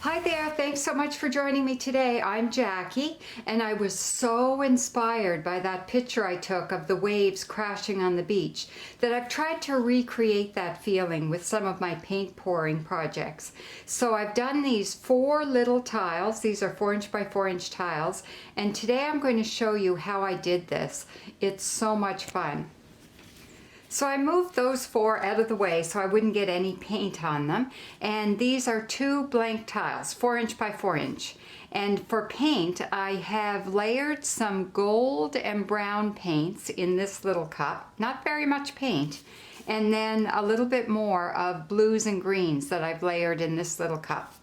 Hi there, thanks so much for joining me today. I'm Jackie, and I was so inspired by that picture I took of the waves crashing on the beach that I've tried to recreate that feeling with some of my paint pouring projects. So I've done these 4 little tiles. These are 4" by 4" tiles, and today I'm going to show you how I did this. It's so much fun. So I moved those 4 out of the way so I wouldn't get any paint on them. And these are 2 blank tiles, 4" by 4". And for paint, I have layered some gold and brown paints in this little cup. Not very much paint. And then a little bit more of blues and greens that I've layered in this little cup.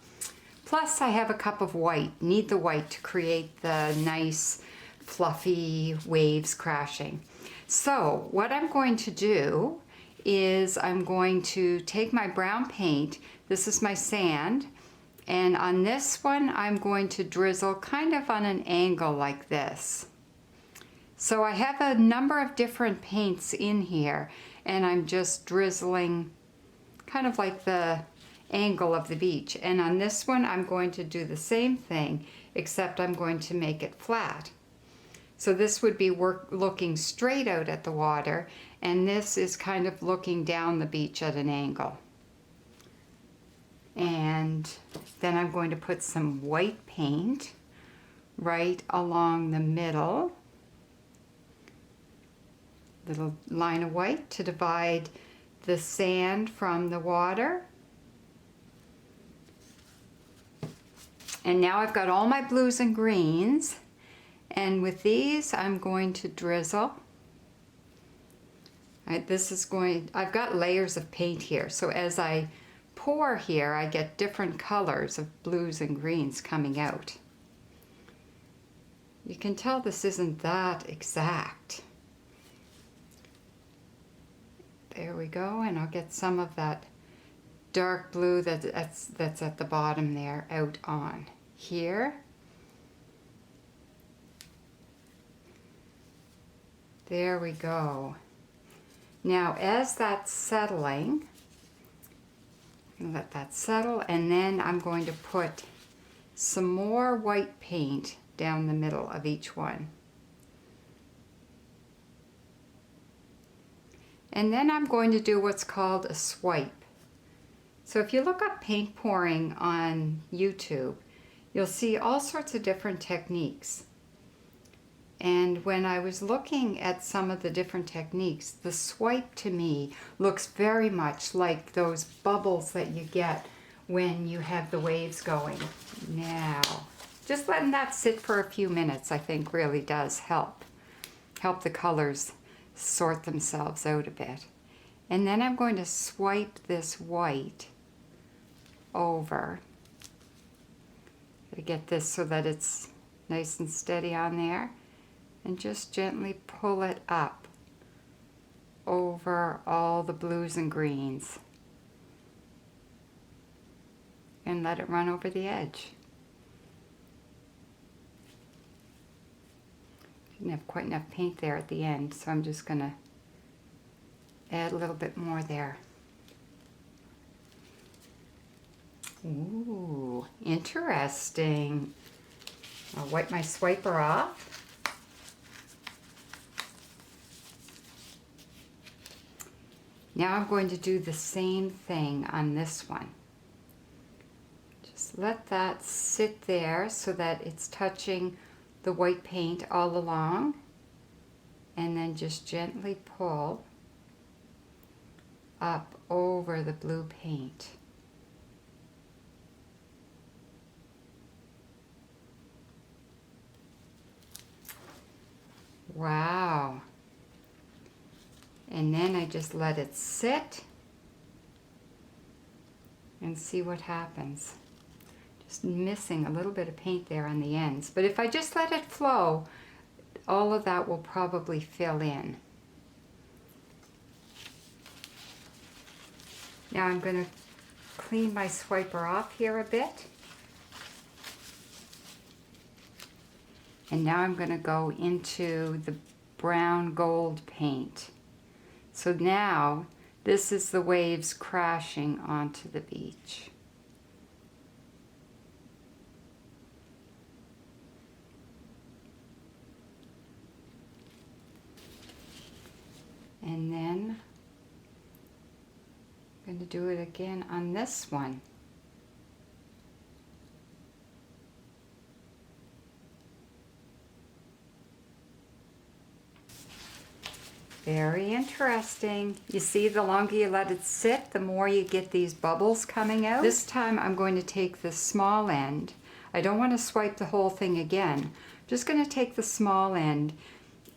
Plus I have a cup of white. Need the white to create the nice fluffy waves crashing. So what I'm going to do is I'm going to take my brown paint, this is my sand, and on this one I'm going to drizzle kind of on an angle like this. So I have a number of different paints in here, and I'm just drizzling kind of like the angle of the beach. And on this one I'm going to do the same thing, except I'm going to make it flat. So this would be looking straight out at the water, and this is kind of looking down the beach at an angle. And then I'm going to put some white paint right along the middle. Little line of white to divide the sand from the water. And now I've got all my blues and greens. And with these, I'm going to drizzle. I've got layers of paint here, so as I pour here, I get different colors of blues and greens coming out. You can tell this isn't that exact. There we go, and I'll get some of that dark blue that's at the bottom there out on here. There we go. Now as that's settling, I'm going to let that settle, and then I'm going to put some more white paint down the middle of each one. And then I'm going to do what's called a swipe. So if you look up paint pouring on YouTube, you'll see all sorts of different techniques. And when I was looking at some of the different techniques, the swipe to me looks very much like those bubbles that you get when you have the waves going. Now, just letting that sit for a few minutes, I think, really does help the colors sort themselves out a bit. And then I'm going to swipe this white over to get this so that it's nice and steady on there. And just gently pull it up over all the blues and greens. And let it run over the edge. Didn't have quite enough paint there at the end, so I'm just going to add a little bit more there. Ooh, interesting. I'll wipe my swiper off. Now I'm going to do the same thing on this one. Just let that sit there so that it's touching the white paint all along, and then just gently pull up over the blue paint. Wow. And then I just let it sit and see what happens. Just missing a little bit of paint there on the ends. But if I just let it flow, all of that will probably fill in. Now I'm going to clean my swiper off here a bit. And now I'm going to go into the brown gold paint. So now this is the waves crashing onto the beach. And then I'm going to do it again on this one. Very interesting. You see, the longer you let it sit, the more you get these bubbles coming out. This time I'm going to take the small end. I don't want to swipe the whole thing again. I'm just going to take the small end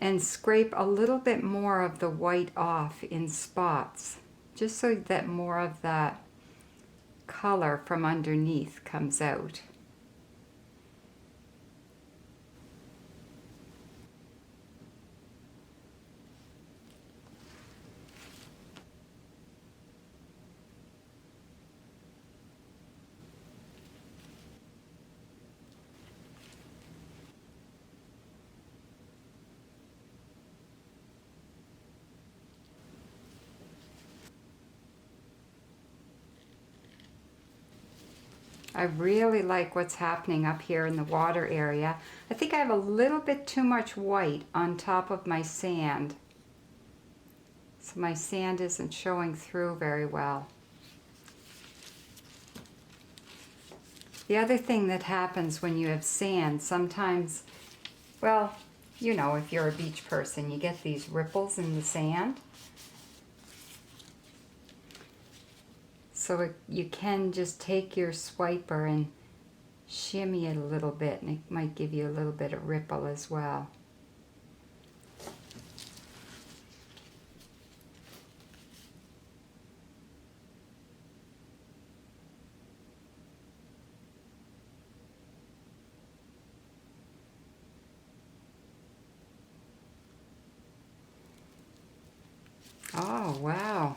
and scrape a little bit more of the white off in spots, just so that more of that color from underneath comes out. I really like what's happening up here in the water area. I think I have a little bit too much white on top of my sand. So my sand isn't showing through very well. The other thing that happens when you have sand, sometimes, well, you know, if you're a beach person, you get these ripples in the sand. So you can just take your swiper and shimmy it a little bit, and it might give you a little bit of ripple as well. Oh, wow.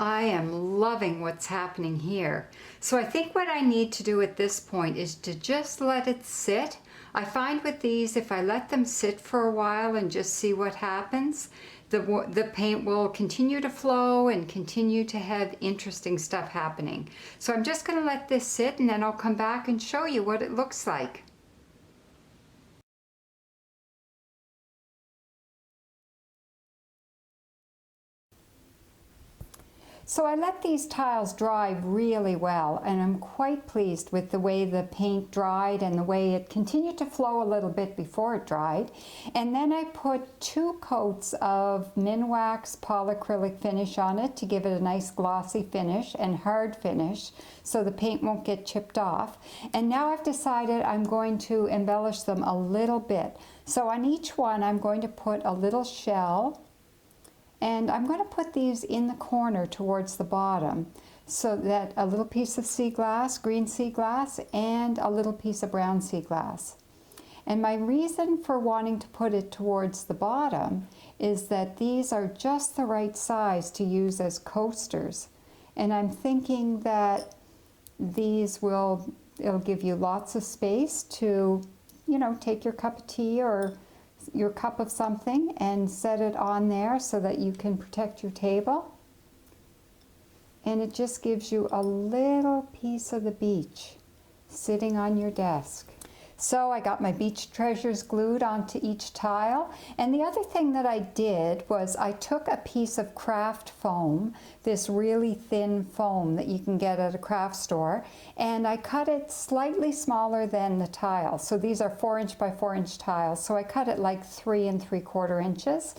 I am loving what's happening here. So I think what I need to do at this point is to just let it sit. I find with these, if I let them sit for a while and just see what happens, the paint will continue to flow and continue to have interesting stuff happening. So I'm just going to let this sit, and then I'll come back and show you what it looks like. So I let these tiles dry really well, and I'm quite pleased with the way the paint dried and the way it continued to flow a little bit before it dried. And then I put 2 coats of Minwax polyacrylic finish on it to give it a nice glossy finish and hard finish so the paint won't get chipped off. And now I've decided I'm going to embellish them a little bit. So on each one I'm going to put a little shell. And I'm going to put these in the corner towards the bottom, so that a little piece of sea glass, green sea glass, and a little piece of brown sea glass. And my reason for wanting to put it towards the bottom is that these are just the right size to use as coasters. And I'm thinking that it'll give you lots of space to, you know, take your cup of tea or your cup of something and set it on there so that you can protect your table. And it just gives you a little piece of the beach sitting on your desk. So I got my beach treasures glued onto each tile. And the other thing that I did was I took a piece of craft foam, this really thin foam that you can get at a craft store, and I cut it slightly smaller than the tile. So these are 4" by 4" tiles. So I cut it like 3 3/4 inches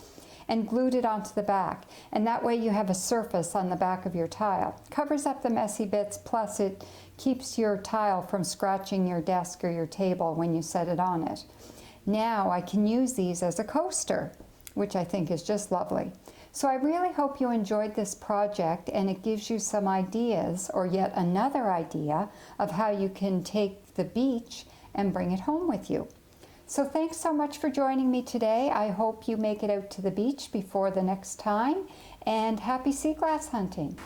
and glued it onto the back. And that way you have a surface on the back of your tile. Covers up the messy bits, plus it keeps your tile from scratching your desk or your table when you set it on it. Now I can use these as a coaster, which I think is just lovely. So I really hope you enjoyed this project, and it gives you some ideas, or yet another idea, of how you can take the beach and bring it home with you. So thanks so much for joining me today. I hope you make it out to the beach before the next time, and happy sea glass hunting.